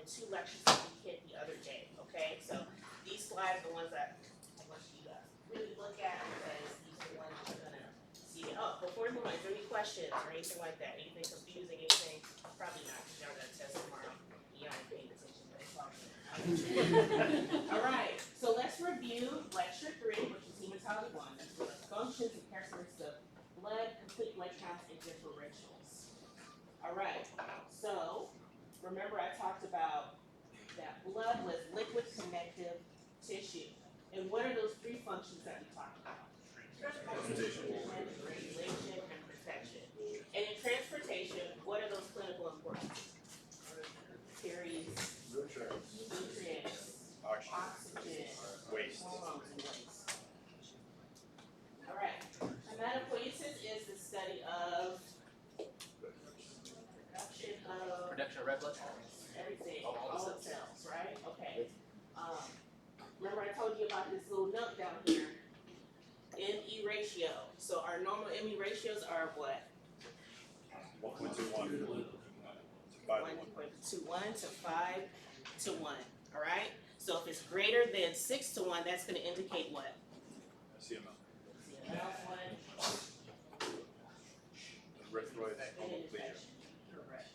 2 lectures that we hit the other day, okay? So these slides are the ones that I want you to really look at because these are the ones you're gonna see. Oh, before we move on, is there any questions or anything like that? Anything confusing, anything? Probably not, because y'all got a test tomorrow. Y'all ain't paying attention, but it's all good. All right, so let's review lecture 3, which is hematology 1. That's the functions and characteristics of blood, complete blood counts, and differentials. All right, so remember I talked about that blood was liquid connective tissue. And what are those 3 functions that we talked about? Transportation, regulation, and protection. And in transportation, what are those clinical importance? Carries nutrients, oxygen, waste, hormones, and waste. All right. Hematopoiesis is the study of production of red blood cells. Everything, all the cells, right? Okay. Remember I told you about this little note down here, ME ratio. So our normal ME ratios are what? 1.21 to 1.21 to 5 to 1. All right. So if it's greater than 6 to 1, that's going to indicate what? CML. CML 1. Erythroid hemoplasia. Correct.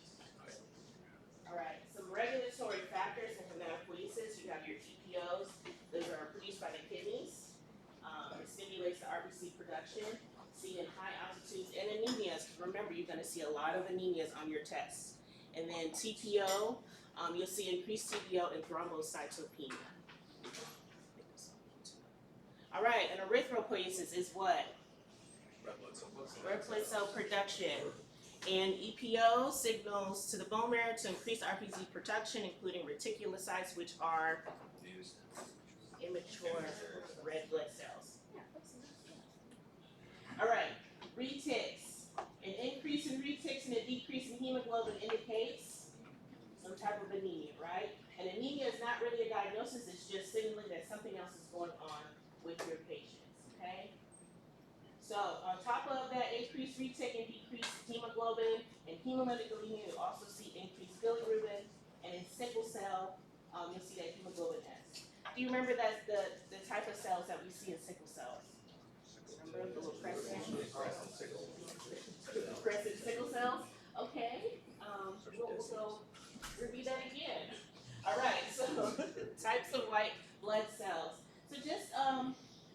All right. Some regulatory factors in hematopoiesis. You have your TPOs. Those are produced by the kidneys. It stimulates the RBC production. See in high altitudes and anemias. Remember, you're going to see a lot of anemias on your tests. And then TPO, you'll see increased TPO and thrombocytopenia. All right, and erythropoiesis is what? Red blood cell production. And EPO signals to the bone marrow to increase RBC production, including reticulocytes, which are immature red blood cells. All right, retics. An increase in retics and a decrease in hemoglobin indicates some type of anemia, right? And anemia is not really a diagnosis, it's just signaling that something else is going on with your patients, okay? So on top of that increased retic and decreased hemoglobin and hemolytic anemia, you'll also see increased bilirubin, and in sickle cell, you'll see that hemoglobin S. Do you remember that the type of cells that we see in sickle cells? Remember the little crescent sickle cells? Okay, we'll go review that again. All right, so types of white blood cells. So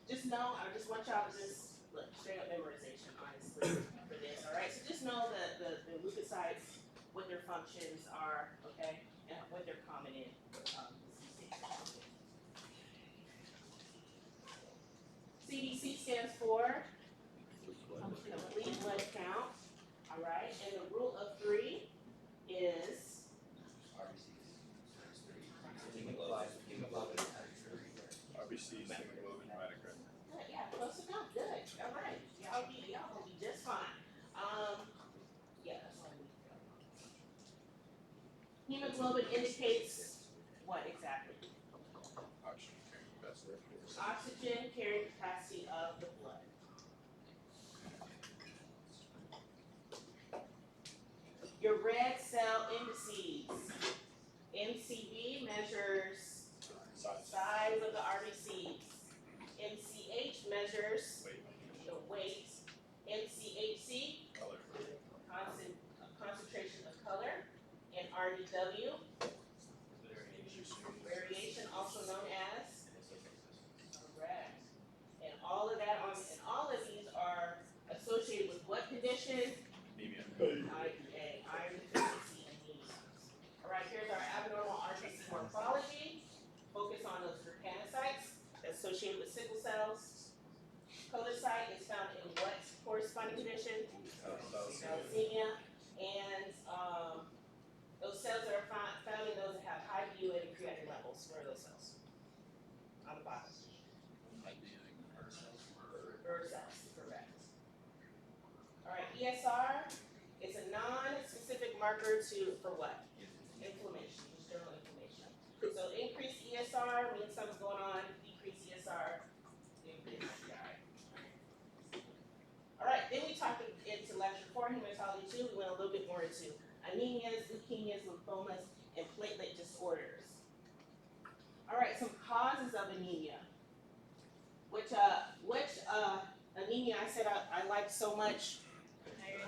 just know, I just want y'all to just look straight up memorization, honestly, for this. All right, so just know that the leukocytes, what their functions are, okay, and what they're common in. CBC stands for complete blood count. All right, and the rule of 3 is RBC, hemoglobin, hematocrit. good. Yeah, close enough. Good. All right, y'all will be just fine. Yeah, that's all we need. Hemoglobin indicates what exactly? Oxygen carrying capacity of the blood. Your red cell indices. MCV measures size of the RBCs. MCH measures the weight. MCHC, concentration of color. And RDW, variation, also known as correct. And all of that and all of these are associated with what condition? Anemia. IDA, iron deficiency anemia. All right, here's our abnormal RBC morphology. Focus on those drepanocytes associated with sickle cells. Podocyte is found in what corresponding condition? Thalassemia. And those cells that are found in those that have high BUN and creatinine levels. Where are those cells? On the bottom. Bird cells, correct. All right, ESR is a non-specific marker for what? Inflammation, general inflammation. So increased ESR means something's going on. Decreased ESR, increased GI. All right, then we talked into lecture 4, hematology 2. We went a little bit more into anemias, leukemias, lymphomas, and platelet disorders. like so much?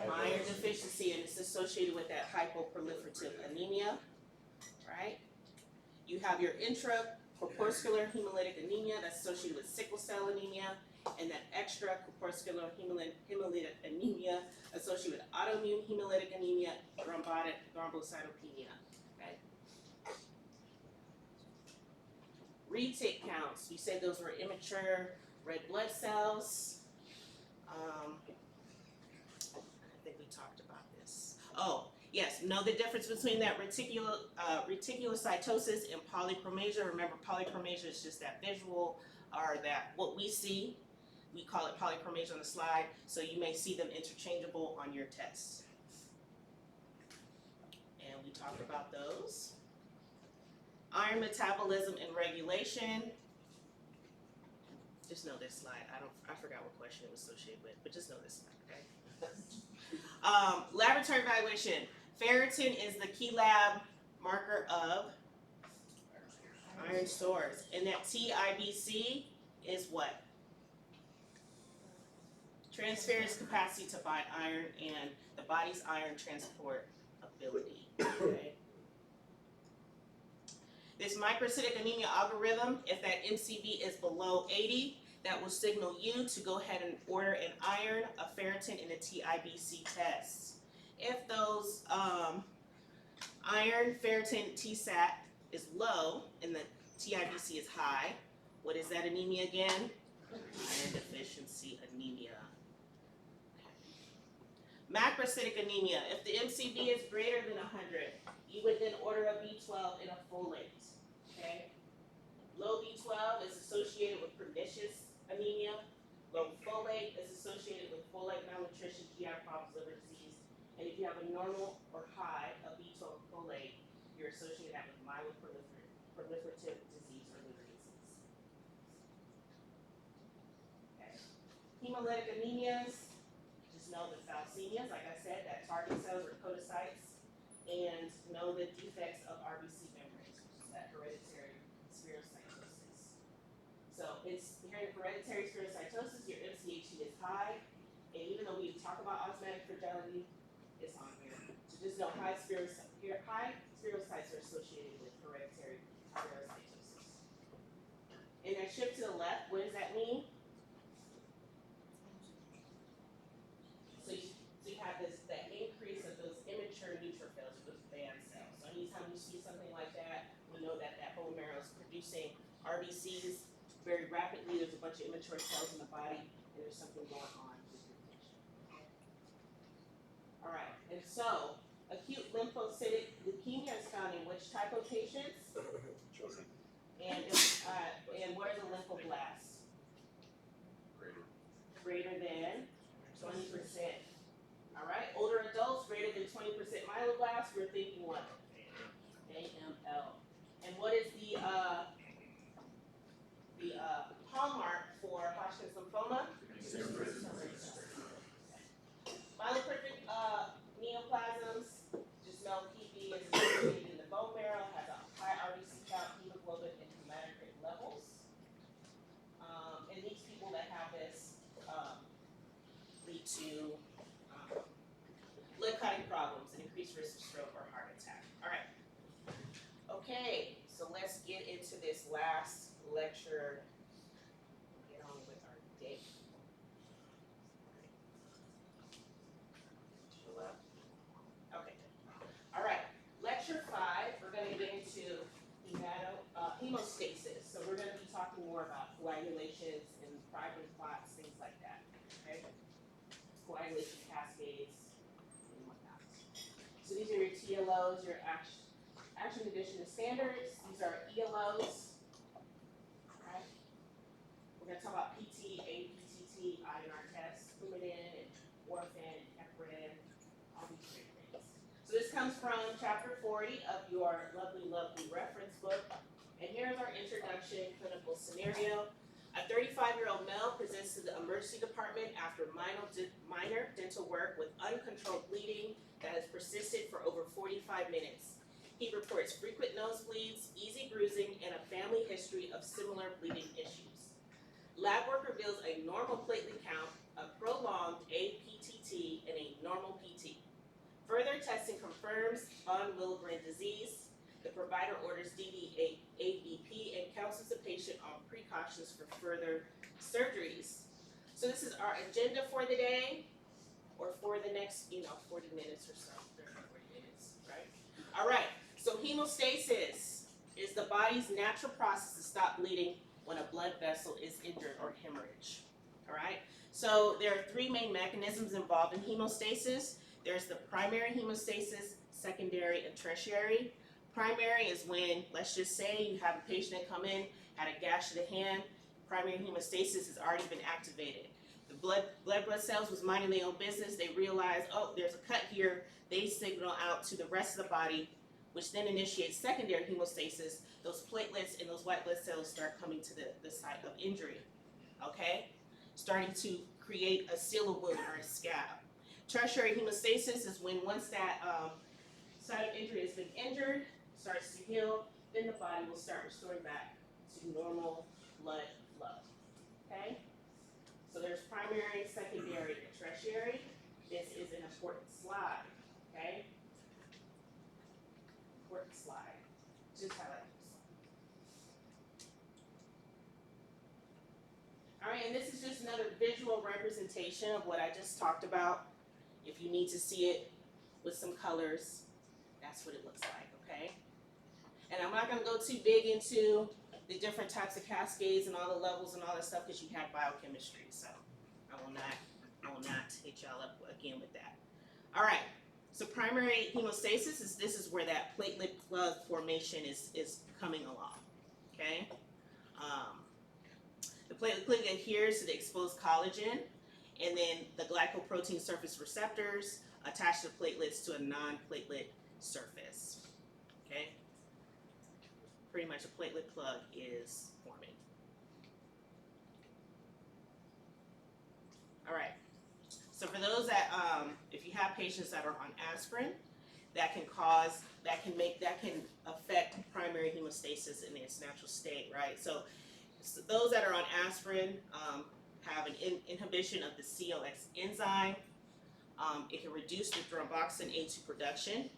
Iron deficiency, and it's associated with that hypoproliferative anemia, right? You have your intracorpuscular hemolytic anemia that's associated with sickle cell anemia, and that extracorpuscular hemolytic anemia associated with autoimmune hemolytic anemia, thrombotic thrombocytopenia. Okay. Retic counts, you said those were immature red blood cells. I think we talked about this. Oh, yes, know the difference between that reticulocytosis and polychromasia. Remember, polychromasia is just that visual, or that what we see. We call it polychromasia on the slide, so you may see them interchangeable on your tests. And we talked about those. Iron metabolism and regulation. Just know this slide. I forgot what question it was associated with, but just know this slide, okay? Laboratory evaluation. Ferritin is the key lab marker of iron stores. And that TIBC is what? Transference capacity to bind iron and the body's iron transport ability. Okay? This microcytic anemia algorithm, if that MCV is below 80, that will signal you to go ahead and order an iron, a ferritin, and a TIBC test. If those iron, ferritin, TSAT is low and the TIBC is high, what is that anemia again? Iron deficiency anemia. Macrocytic anemia, if the MCV is greater than 100, you would then order a B12 and a folate. Okay? Low B12 is associated with pernicious anemia. Low folate is associated with folate malnutrition, GI problems, liver disease. And if you have a normal or high of B12 folate, you're associated that with myeloproliferative disease or liver disease. Okay. Hemolytic anemias, just know the thalassemia, like I said, that target cells or podocytes, and know the defects of RBC membranes, which is that hereditary spherocytosis. So it's here in hereditary spherocytosis, your MCHD is high, and even though we talk about osmotic fragility, it's on here. So just know high spherocytes are associated with hereditary spherocytosis. And then shift to the left, what does that mean? So you have that increase of those immature neutrophils, those band cells. So anytime you see something like that, we know that that bone marrow is producing RBCs very rapidly. There's a bunch of immature cells in the body, and there's something going on with your patient. All right, and so acute lymphocytic leukemia is found in which type of patients? Children. And what are the lymphoblasts? Greater than 20%. All right, older adults, greater than 20% myeloblasts, we're thinking what? AML. And what is the hallmark for Hodgkin's lymphoma? Myeloproliferative neoplasms, just know PV is associated in the bone marrow, has a high RBC count, hemoglobin, and hematocrit levels. And these people that have this lead to blood clotting problems and increased risk of stroke or heart attack. All right. Okay, so let's get into this last lecture. Get on with our day. Show up. Okay. All right. Lecture 5, we're going to get into hemostasis. So we're going to be talking more about coagulations and fibrin clots, things like that. Okay. Coagulation cascades and whatnot. So these are your TLOs, your action conditioning standards. These are ELOs. Right? We're going to talk about PT, APTT, INR tests, Coumadin, and warfarin, and heparin, all these great things. So this comes from chapter 40 of your lovely, lovely reference book. And here's our introduction clinical scenario. A 35-year-old male presents to the emergency department after minor dental work with uncontrolled bleeding that has persisted for over 45 minutes. He reports frequent nosebleeds, easy bruising, and a family history of similar bleeding issues. Lab work reveals a normal platelet count a prolonged APTT and a normal PT. Further testing confirms von Willebrand disease. The provider orders DD-ABP and counsels the patient on precautions for further surgeries. So this is our agenda for the day, or for the next, 40 minutes or so, 30, 40 minutes, right? All right, so hemostasis is the body's natural process to stop bleeding when a blood vessel is injured or hemorrhage, all right? So there are three main mechanisms involved in hemostasis. There's the primary hemostasis, secondary, and tertiary. Primary is when, let's just say you have a patient that come in, had a gash of the hand, primary hemostasis has already been activated. The blood cells was minding their own business. They realize, oh, there's a cut here. They signal out to the rest of the body, which then initiates secondary hemostasis. Those platelets and those white blood cells start coming to the site of injury, okay? Starting to create a seal wound or a scab. Tertiary hemostasis is when once that site of injury has been injured, starts to heal, then the body will start restoring back to normal blood flow, okay? So there's primary, secondary, and tertiary. This is an important slide, okay? Important slide. Just highlight this slide. All right, and this is just another visual representation of what I just talked about. If you need to see it with some colors, that's what it looks like, okay? And I'm not gonna go too big into the different types of cascades and all the levels and all that stuff because you have biochemistry, so I will not hit y'all up again with that. All right, so primary hemostasis is where that platelet plug formation is coming along, okay? The platelet adheres to the exposed collagen, and then the glycoprotein surface receptors attach the platelets to a non-platelet surface, okay? Pretty much a platelet plug is forming. All right, so for those that, if you have patients that are on aspirin, that can affect primary hemostasis in its natural state, right? So those that are on aspirin have an inhibition of the CLX enzyme. It can reduce the thromboxane A2 production.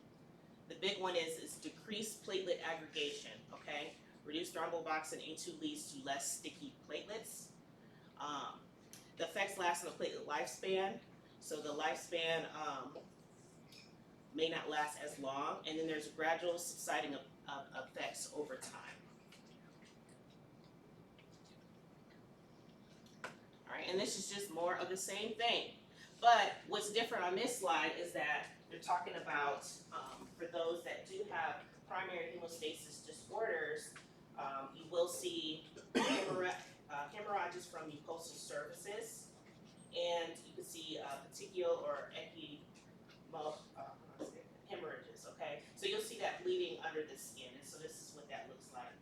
The big one is decreased platelet aggregation, okay? Reduced thromboxane A2 leads to less sticky platelets. The effects last in the platelet lifespan. So the lifespan may not last as long, and then there's a gradual subsiding of effects over time. All right, and this is just more of the same thing. But what's different on this slide is that they're talking about, for those that do have primary hemostasis disorders, you will see hemorrhages from mucosal surfaces, and you can see petechial or hemorrhages, okay? So you'll see that bleeding under the skin, and so this is what that looks like,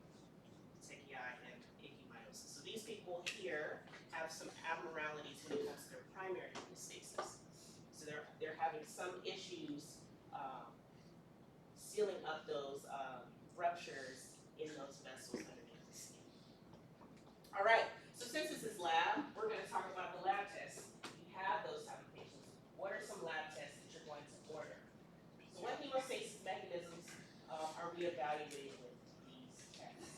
petechiae and echemyosis. So these people here have some abnormalities when it comes to their primary hemostasis. So they're having some issues sealing up those ruptures in those vessels underneath the skin. All right, so since this is lab, we're going to talk about the lab tests. If you have those type of patients, what are some lab tests that you're going to order? So what hemostasis mechanisms are we evaluating with these tests?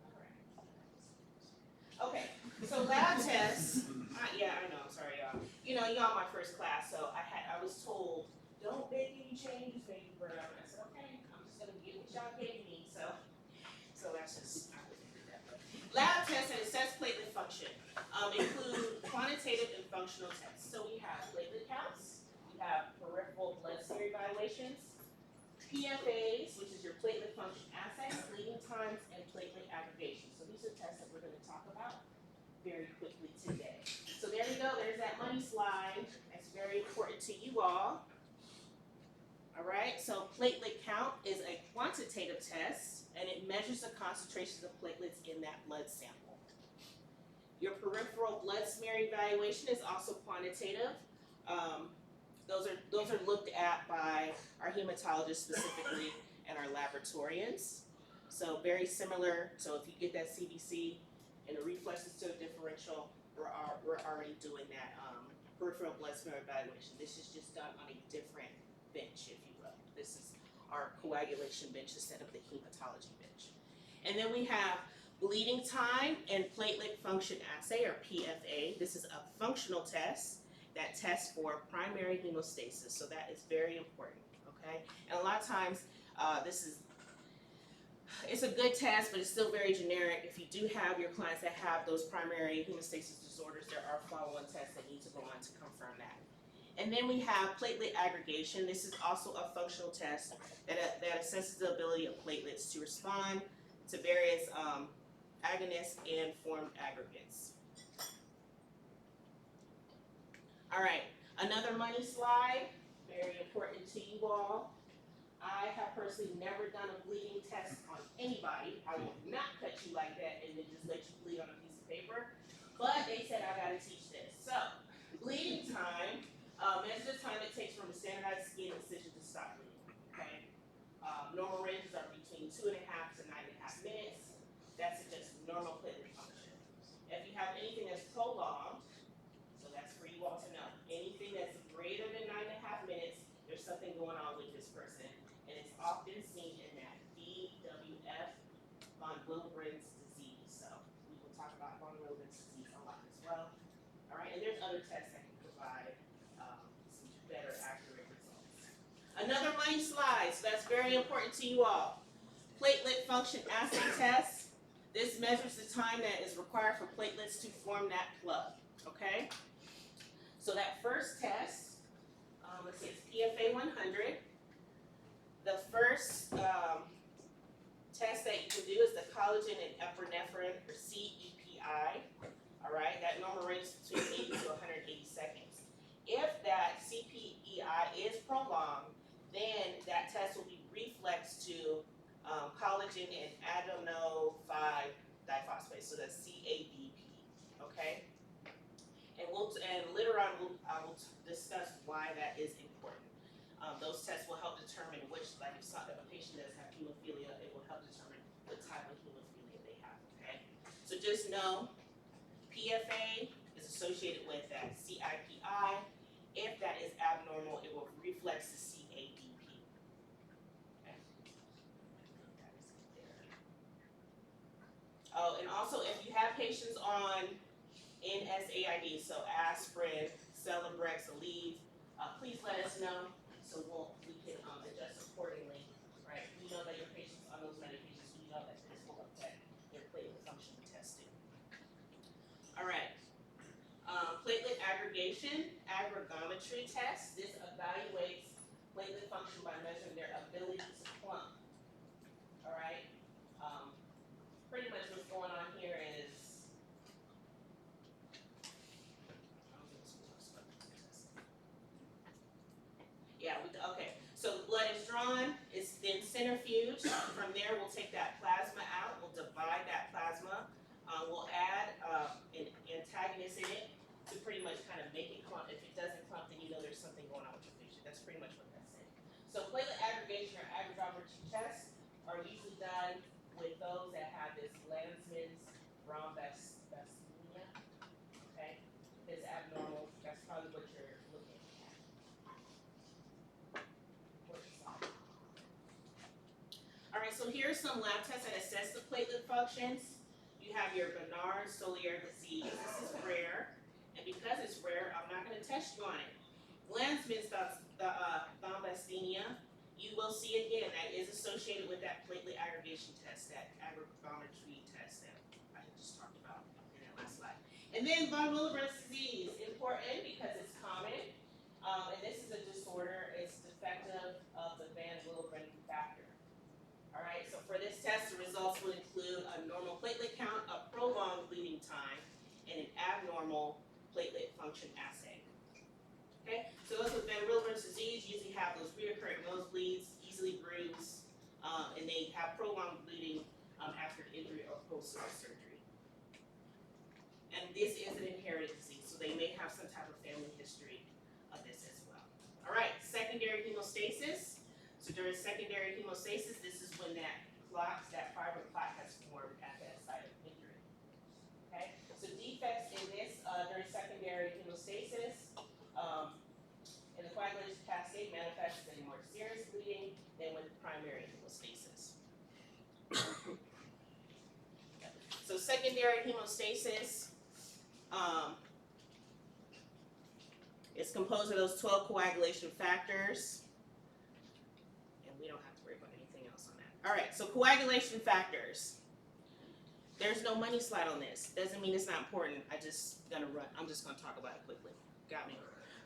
All right. Okay, so lab tests, yeah, I know, sorry y'all. Y'all my first class, so I was told, don't make any changes, baby bird. And I said, okay, I'm just gonna get what y'all gave me, so that's just, I wouldn't do that. But lab tests that assess platelet function include quantitative and functional tests. So we have platelet counts, we have peripheral blood serum evaluations, PFAs, which is your platelet function assay, bleeding times, and platelet aggregation. So these are tests that we're gonna talk about very quickly today. So there you go, there's that money slide. That's very important to you all. All right, so platelet count is a quantitative test, and it measures the concentrations of platelets in that blood sample. Your peripheral blood smear evaluation is also quantitative. Those are looked at by our hematologists specifically and our laboratorians. So very similar. So if you get that CBC and the reflexes to a differential, we're already doing that peripheral blood smear evaluation. This is just done on a different bench, if you will. This is our coagulation bench instead of the hematology bench. And then we have bleeding time and platelet function assay, or PFA. This is a functional test that tests for primary hemostasis, so that is very important, okay? And a lot of times, it's a good test, but it's still very generic. If you do have your clients that have those primary hemostasis disorders, there are follow-on tests that need to go on to confirm that. And then we have platelet aggregation. This is also a functional test that assesses the ability of platelets to respond to various agonists and formed aggregates. All right, another money slide, very important to you all. I have personally never done a bleeding test on anybody. I will not cut you like that and then just let you bleed on a piece of paper. But they said I gotta teach this. So, bleeding time measures the time it takes from a standardized skin incision to stop bleeding. Okay. Normal ranges are between 2.5 to 9.5 minutes. That's just normal platelet function. If you have anything that's prolonged, so that's for you all to know, anything that's greater than 9.5 minutes, there's something going on with this person. And it's often seen in that VWF, von Willebrand's disease. So we will talk about von Willebrand's disease a lot as well. All right, and there's other tests that can provide some better accurate results. Another money slide, so that's very important to you all. Platelet function assay test. This measures the time that is required for platelets to form that plug, okay? So that first test, let's see, it's PFA 100. The first test that you can do is the collagen and epinephrine, or CEPI. All right, that normal range is between 80 to 180 seconds. If that CPEI is prolonged, then that test will be reflexed to collagen and adenine 5-diphosphate, so that's CADP. Okay, and later on I will discuss why that is important. Those tests will help determine which, like if a patient does have hemophilia, it will help determine what type of hemophilia they have, okay? So just know, PFA is associated with that CIPI. If that is abnormal, it will reflex to CADP. Okay. Oh, and also if you have patients on NSAID, so aspirin, Celebrex, Aleve, please let us know so we can adjust accordingly, right? We know that your patients on those medications, we know that this will affect their platelet function testing. All right, platelet aggregation, aggregometry test. This evaluates platelet function by measuring their ability to clump. All right, pretty much what's going on here is okay, so the blood is drawn, it's then centrifuged. From there, we'll take that plasma out, we'll divide that plasma, we'll add an antagonist in it to pretty much kind of make it clump. If it doesn't clump, then you know there's something going on with your patient. That's pretty much what that's saying. So platelet aggregation or aggregometry tests are usually done with those that have this Landsman's thrombocythemia. Okay, if it's abnormal, that's probably what you're looking at. Alright, so here are some lab tests that assess the platelet functions. You have your Bernard-Solier disease. This is rare, and because it's rare, I'm not going to test you on it. Landsman's thrombocythemia, you will see again that is associated with that platelet aggregation test, that aggregometry test that I just talked about in that last slide. And then von Willebrand's disease, important because it's common, and this is a disorder. It's defective of the Van Willebrand factor. All right, so for this test, the results will include a normal platelet count, a prolonged bleeding time, and an abnormal platelet function assay. Okay, so those with Van Willebrand's disease usually have those recurrent nosebleeds, easily bruised, and they have prolonged bleeding after injury or post-surgery. And this is an inherited disease, so they may have some type of family history of this as well. All right, secondary hemostasis. So during secondary hemostasis, this is when that clot, that fibrin clot has formed at that site of injury. hemostasis, and the coagulation cascade manifests in more serious bleeding than with primary hemostasis. So secondary hemostasis is composed of those 12 coagulation factors, and we don't have to worry about anything else on that. All right, so coagulation factors. There's no money slide on this. Doesn't mean it's not important. I'm just gonna talk about it quickly. Got me.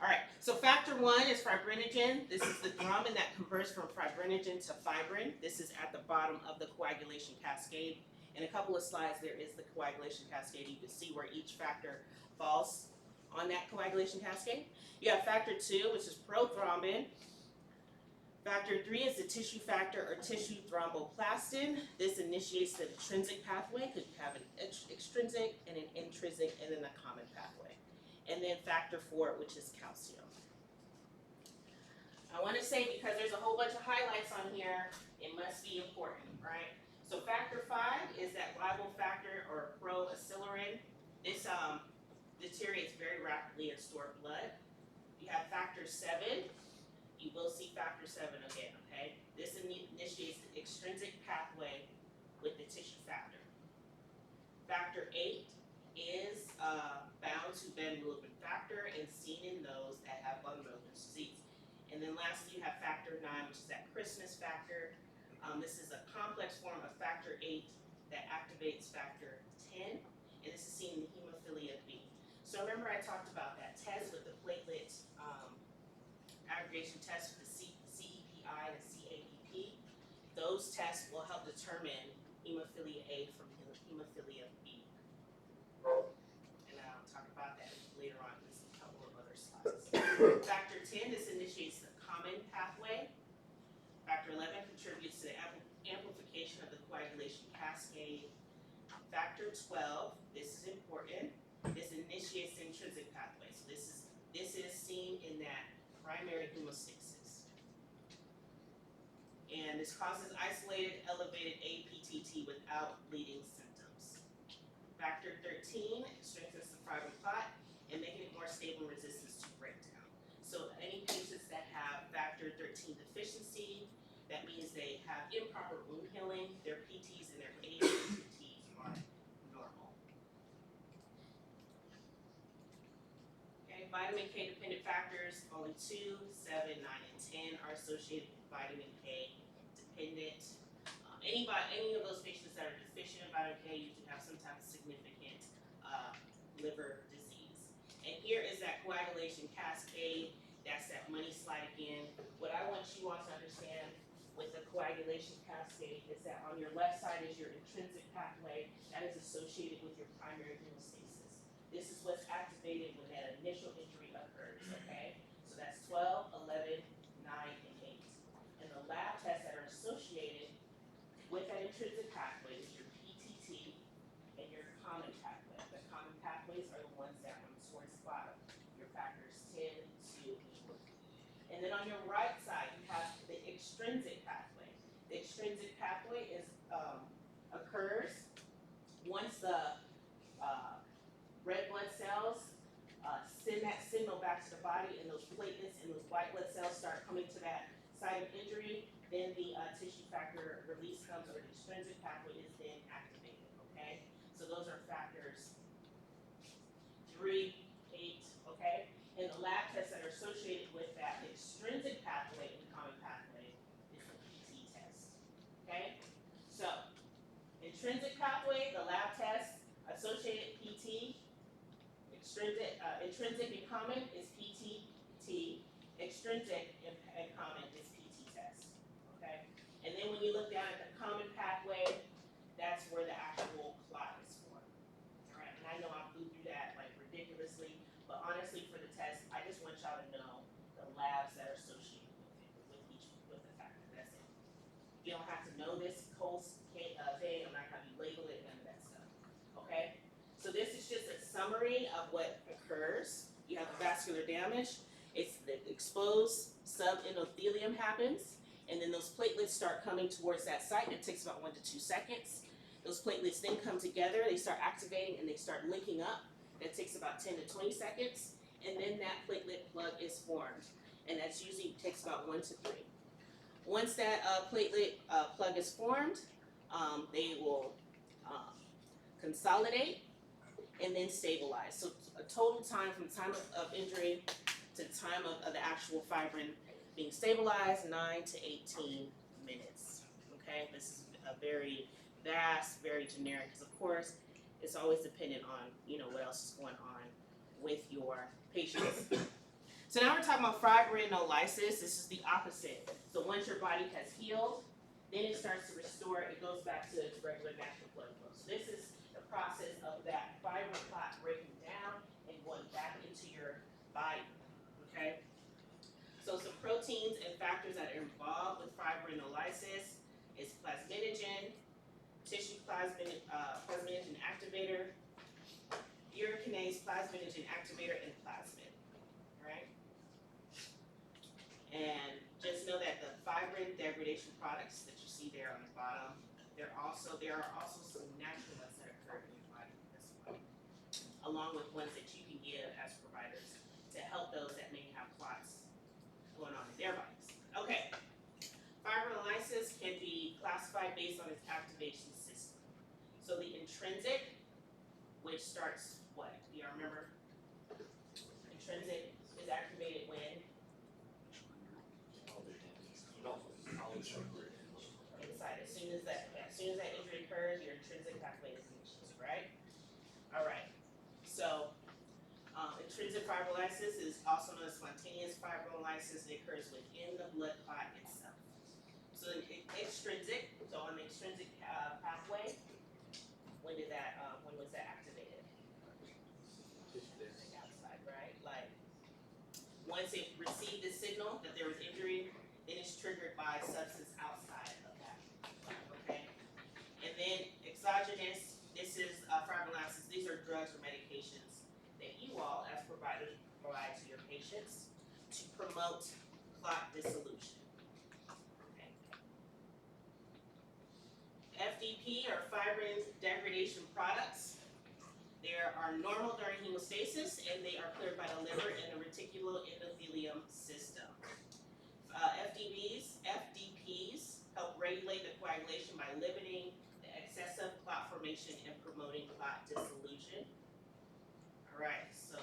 All right, so factor 1 is fibrinogen. This is the thrombin that converts from fibrinogen to fibrin. This is at the bottom of the coagulation cascade. In a couple of slides, there is the coagulation cascade. You can see where each factor falls on that coagulation cascade. You have factor 2, which is prothrombin. Factor 3 is the tissue factor or tissue thromboplastin. This initiates the intrinsic pathway because you have an extrinsic and an intrinsic and then a common pathway. And then factor 4, which is calcium. I want to say, because there's a whole bunch of highlights on here, it must be important, right? So factor 5 is that libel factor or proacelerin. This deteriorates very rapidly in stored blood. You have factor 7. You will see factor 7 again, okay? This initiates the extrinsic pathway with the tissue factor. Factor 8 is bound to van-Willebrand factor and seen in those that have van-Willebrand disease. And then lastly, you have factor 9, which is that Christmas factor. This is a complex form of factor 8 that activates factor 10, and this is seen in the hemophilia B. So remember I talked about that test with the platelet aggregation test for the CEPI and CAPP. Those tests will help determine hemophilia A from hemophilia B. And I'll talk about that later on in a couple of other slides. Factor 10, this initiates the common pathway. Factor 11 contributes to the amplification of the coagulation cascade. Factor 12, this is important, this initiates the intrinsic pathway. So this is seen in that primary hemostasis. And this causes isolated elevated APTT without bleeding symptoms. Factor 13 strengthens the fibrin clot and making it more stable and resistant to breakdown. So any patients that have factor 13 deficiency, that means they have improper wound healing, their PTs and their APTTs are normal. Okay, vitamin K dependent factors, only 2, 7, 9, and 10 are associated with vitamin K dependent. Any of those patients that are deficient in vitamin K usually have some type of significant liver disease. And here is that coagulation cascade. That's that money slide again. What I want you all to understand with the coagulation cascade is that on your left side is your intrinsic pathway that is associated with your primary hemostasis. This is what's activated when that initial injury occurs, okay? So that's 12, 11, 9, and 8. And the lab tests that are associated with that intrinsic pathway is your PTT and your common pathway. The common pathways are the ones that run towards the bottom, your factors 10, 2, and 4. And then on your right side, you have the extrinsic pathway. The extrinsic pathway is occurs once the red blood cells send that signal back to the body, and those platelets and those white blood cells start coming to that site of injury. Then the tissue factor release comes, or the extrinsic pathway is then activated. Okay, so those are factors 3, 8. Okay. And the lab tests that are associated with that extrinsic pathway and common pathway is the PT test. Okay? So, intrinsic pathway, the lab test, associated PT, intrinsic and common is PTT, extrinsic and common is PT test. Okay? And then when you look down at the common pathway, that's where the actual clot is formed. Alright, and I know I blew through that like ridiculously. But honestly, for the test, I just want y'all to know the labs that are associated with the factor. That's it. You don't have to know this whole thing. I'm not going to label it, none of that stuff. Okay? So this is just a summary of what occurs. You have vascular damage. It's the exposed subendothelium happens, and then those platelets start coming towards that site. It takes about 1 to 2 seconds. Those platelets then come together. They start activating and they start linking up. That takes about 10 to 20 seconds. and then that platelet plug is formed, and that's usually takes about 1 to 3. Once that platelet plug is formed, they will consolidate and then stabilize. So a total time from time of injury to the time of the actual fibrin being stabilized, 9 to 18 minutes. Okay, this is a very vast, very generic, because of course it's always dependent on, you know, what else is going on with your patients. So now we're talking about fibrinolysis. This is the opposite. So once your body has healed, then it starts to restore. It goes back to its regular natural blood flow. So this is the process of that fibrin clot breaking down and going back into your body. Okay. So some proteins and factors that are involved with fibrinolysis is plasminogen, tissue plasminogen activator, urokinase plasminogen activator, and plasmid. Right? And just know that the fibrin degradation products that you see there on the bottom, there are also some natural ones that occur in your body as well, along with ones that you can give as providers to help those that may have clots going on in their bodies. Okay, fibrinolysis can be classified based on its activation system. So the intrinsic, which starts what? Do y'all remember? Intrinsic is activated when? Inside. As soon as that injury occurs, your intrinsic pathway is initiated, right? All right. So intrinsic fibrinolysis is also known as spontaneous fibrinolysis. It occurs within the blood clot itself. So extrinsic. So on the extrinsic pathway, when was that activated? Outside, right? Like once it received the signal that there was injury, then it's triggered by substance outside of that. Okay. And then exogenous. This is fibrinolysis. These are drugs or medications that you all, as providers, provide to your patients to promote clot dissolution. Okay. FDP or fibrin degradation products. There are normal during hemostasis, and they are cleared by the liver and the reticuloendothelium system. FDPs help regulate the coagulation by limiting the excessive clot formation and promoting clot dissolution. All right, so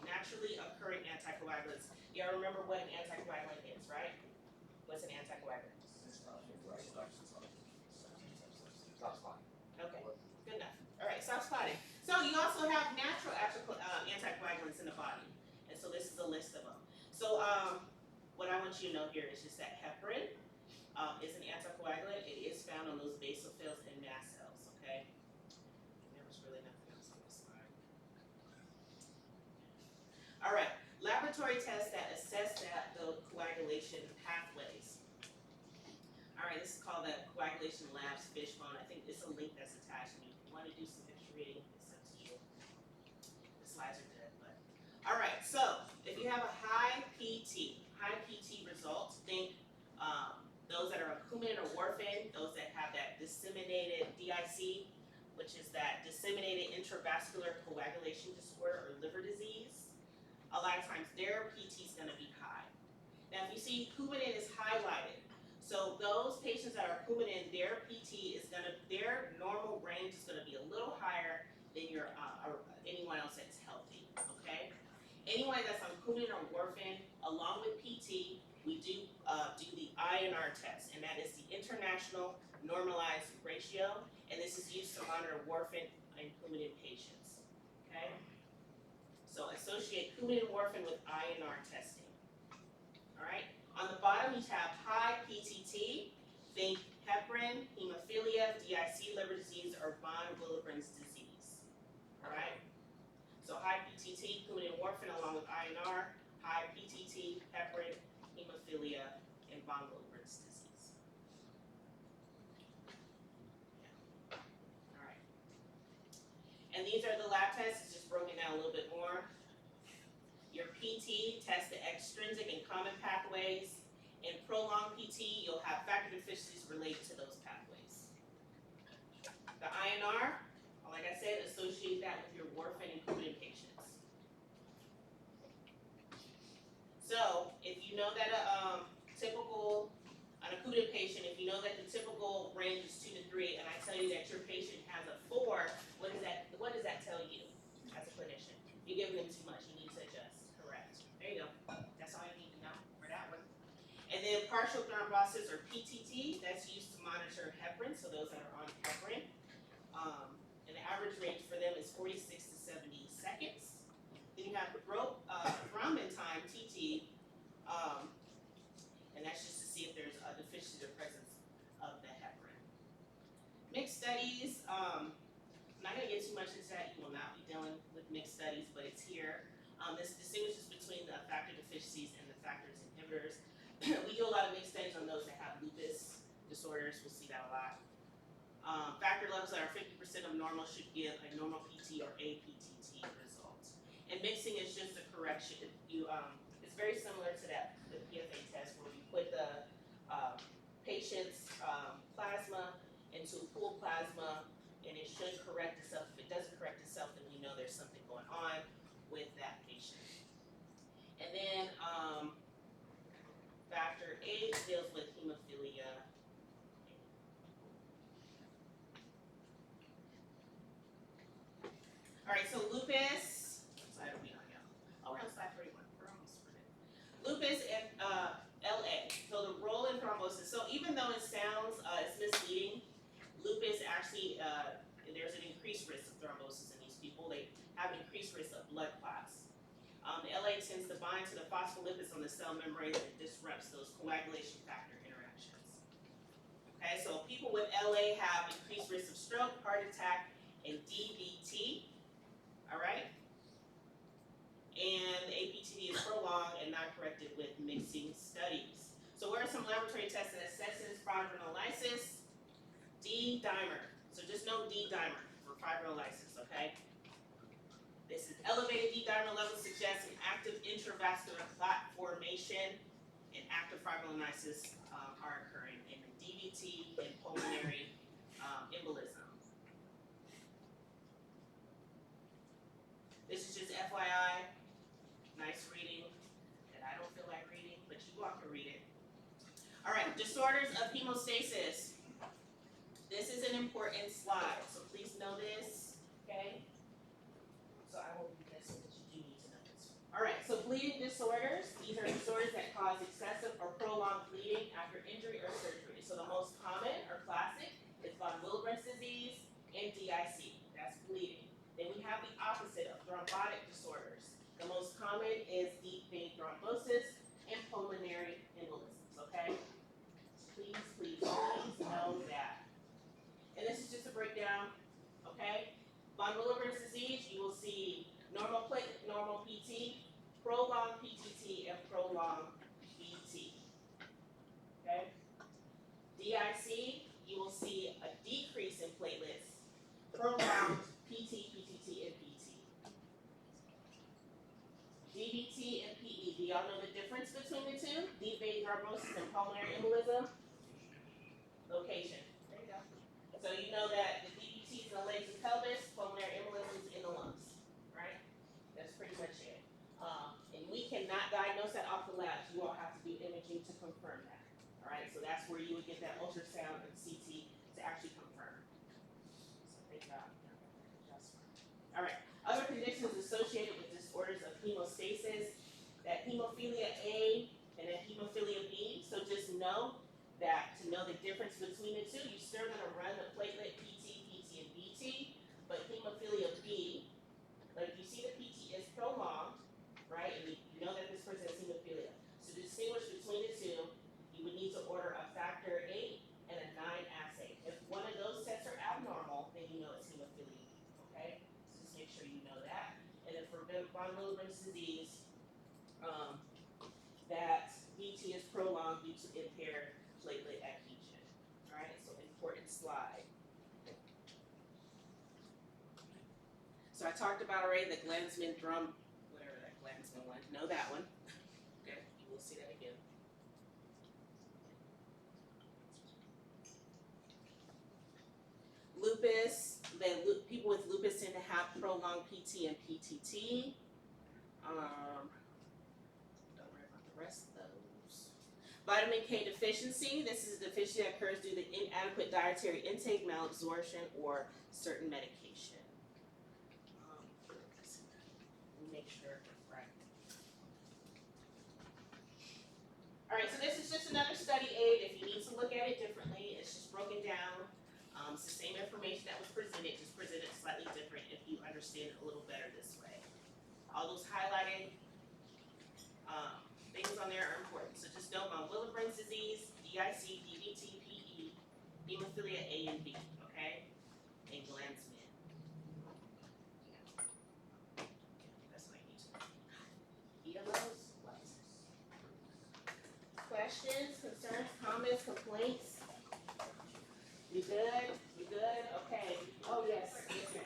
naturally occurring anticoagulants. Y'all remember what an anticoagulant is, right? What's an anticoagulant? Okay, good enough. All right, stop spotting. So you also have natural anticoagulants in the body, and so this is a list of them. So what I want you to know here is just that heparin is an anticoagulant. It is found on those basophils and mast cells. Okay. There was really nothing else on this slide. All right, laboratory tests that assess the coagulation pathways. All right, this is called the Coagulation Lab's Fishbone. I think it's a link that's attached. And if you want to do some extra reading, it's up to you. The slides are good, but all right. So if you have a high PT result, think those that are on Coumadin or warfarin, those that have that disseminated DIC, which is that disseminated intravascular coagulation disorder or liver disease. A lot of times their PT is going to be high. Now, if you see Coumadin is highlighted, so those patients that are Coumadin, their PT is going to, their normal range is going to be a little higher than your anyone else that's healthy. Okay. Anyone that's on Coumadin or warfarin, along with PT, we do the INR test, and that is the International Normalized Ratio, and this is used to monitor warfarin and Coumadin patients. Okay. So associate Coumadin and warfarin with INR testing. All right. On the bottom, you have high PTT. Think heparin, hemophilia, DIC, liver disease, or von Willebrand's disease. All right. So high PTT, Coumadin and warfarin, along with INR. High PTT, heparin, hemophilia, and von Willebrand's disease. Yeah. All right. And these are the lab tests. It's just broken down a little bit more. Your PT tests the extrinsic and common pathways. In prolonged PT, you'll have factor deficiencies related to those pathways. The INR, like I said, associate that with your warfarin and Coumadin patients. you know that an acute patient, if you know that the typical range is 2 to 3, and I tell you that your patient has a 4, what does that tell you as a clinician? You're giving them too much, you need to adjust, correct. There you go, that's all you need to know for that one. And then partial thrombosis or PTT, that's used to monitor heparin, so those that are on heparin. And the average range for them is 46 to 70 seconds. Then you have thrombin time, TT, and that's just to see if there's a deficiency or presence of the heparin. Mixed studies, I'm not going to get too much into that. You will not be dealing with mixed studies, but it's here. This distinguishes between the factor deficiencies and the factors inhibitors. We do a lot of mixed studies on those that have lupus disorders. We'll see that a lot. Factor levels that are 50% of normal should give a normal PT or a PTT result. And mixing is just a correction. It's very similar to the PFA test where you put the patient's plasma into pooled plasma, and it should correct itself. If it doesn't correct itself, then we know there's something going on with that patient. And then factor 8 deals with hemophilia. All right, so lupus. Slide will be on y'all. Oh, we're on slide 31. We're almost through it. Lupus and LA. So the role in thrombosis. So even though it sounds it's misleading, lupus actually there's an increased risk of thrombosis in these people. They have increased risk of blood clots. The LA tends to bind to the phospholipids on the cell membrane and disrupts those coagulation factor interactions. Okay, so people with LA have increased risk of stroke, heart attack, and DVT. All right, and the APTD is prolonged and not corrected with mixing studies. So what are some laboratory tests that assesses fibrinolysis? D-dimer. So just know D-dimer for fibrinolysis, okay? This is elevated D-dimer levels suggest an active intravascular clot formation and active fibrinolysis are occurring in DVT and pulmonary embolism. This is just FYI, nice reading that I don't feel like reading, but you all can read it. All right, disorders of hemostasis. This is an important slide, so please know this, okay? So I will read this so that you do need to know this. All right, so bleeding disorders. These are disorders that cause excessive or prolonged bleeding after injury or surgery. So the most common or classic is von Willebrand's disease and DIC. That's bleeding. Then we have the opposite of thrombotic disorders. The most common is deep vein thrombosis and pulmonary embolisms, okay? Please, please, please know that. And this is just a breakdown, okay? Von Willebrand's disease, you will see normal platelet, normal PT, prolonged PTT, and prolonged VT, okay? DIC, you will see a decrease in platelets, prolonged PT, PTT, and VT. DVT and PE, do y'all know the difference between the two? Deep vein thrombosis and pulmonary embolism? Location. There you go. So you know that the DVT is in the legs and pelvis, pulmonary embolism is in the lungs, right? That's pretty much it. And we cannot diagnose that off the labs. You all have to do imaging to confirm that. All right, so that's where you would get that ultrasound and CT to actually confirm. So great job. All right, other conditions associated with disorders of hemostasis, that hemophilia A and that hemophilia B. So just know that to know the difference between the two, you're still going to run the platelet PT, PT, and VT, but hemophilia B, like you see the PT is prolonged, right, and you know that this person has hemophilia. So to distinguish between the two, you would need to order a factor 8 and a 9 assay. If one of those tests are abnormal, then you know it's hemophilia, okay? So just make sure you know that. And then for von Willebrand's disease, that VT is prolonged due to impaired platelet adhesion. All right, so important slide. So I talked about already the Glanzmann drum, whatever that Glanzmann one. Know that one. Okay, you will see that again. Lupus. People with lupus tend to have prolonged PT and PTT. Don't worry about the rest of those. Vitamin K deficiency, this is a deficiency that occurs due to inadequate dietary intake, malabsorption, or certain medication. Make sure it's right. Alright, so this is just another study aid. If you need to look at it differently, it's just broken down. It's the same information that was presented, just presented slightly different if you understand it a little better this way. All those highlighted things on there are important. So just know about Willebrand's disease, DIC, DVT, PE, hemophilia A and B, okay? And Glansman. That's what I need to know. ELOs, what? Questions, concerns, comments, complaints? You good? You good? Okay. Oh, yes. Yes, ma'am.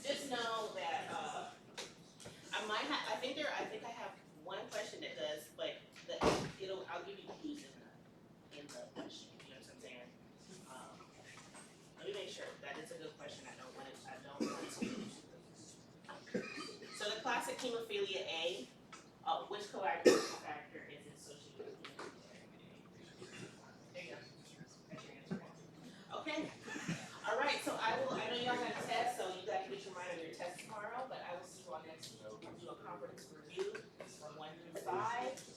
Just know that, I think I have one question that does, but I'll give you clues in the question, you know what I'm saying? Let me make sure, that is a good question, I don't want to. So the classic hemophilia A, which coagulation factor is associated with hemophilia A? There you go. That's your answer. Okay. All right. So I know y'all got a test, so you got to get your mind on your test tomorrow. But I will see you all next week. We'll do a conference review from 1 through 5.